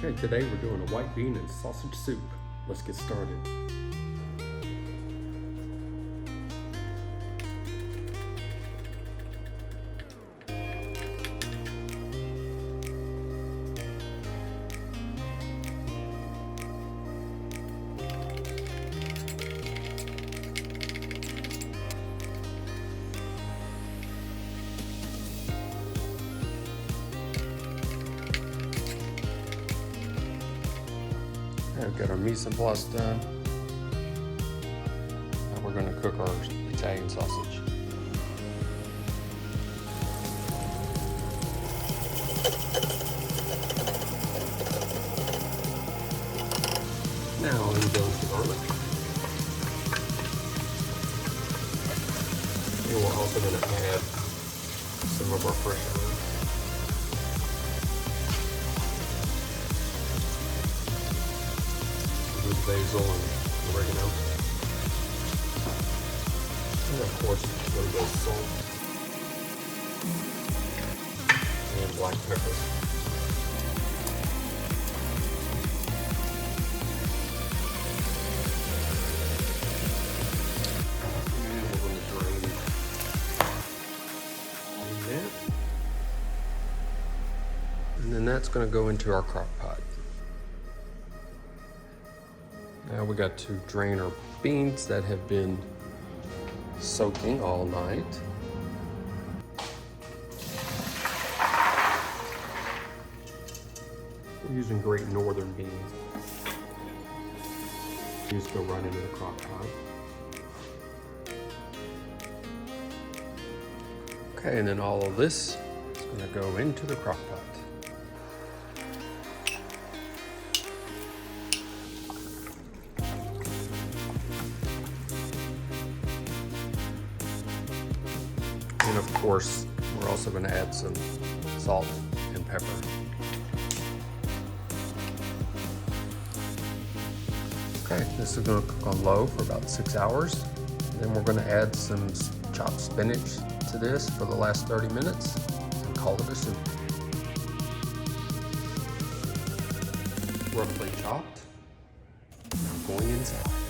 Okay, today we're doing a white bean and sausage soup. Let's get started. We've got our mise en place done. Now we're going to cook our Italian sausage. Now in goes the garlic. And we're also going to add some of our fresh herbs. Basil and oregano, and of course a little bit of salt and black pepper. And we're going to drain that, and then that's going to go into our crock pot. Now we got to drain our beans that have been soaking all night. We're using Great Northern beans. These go right into the crock pot. Okay, and then all of this is going to go into the crock pot. And of course, we're also going to add some salt and pepper. Okay, this is going to cook on low for about 6 hours. Then we're going to add some chopped spinach to this for the last 30 minutes and call it a soup. Roughly chopped. Now going inside.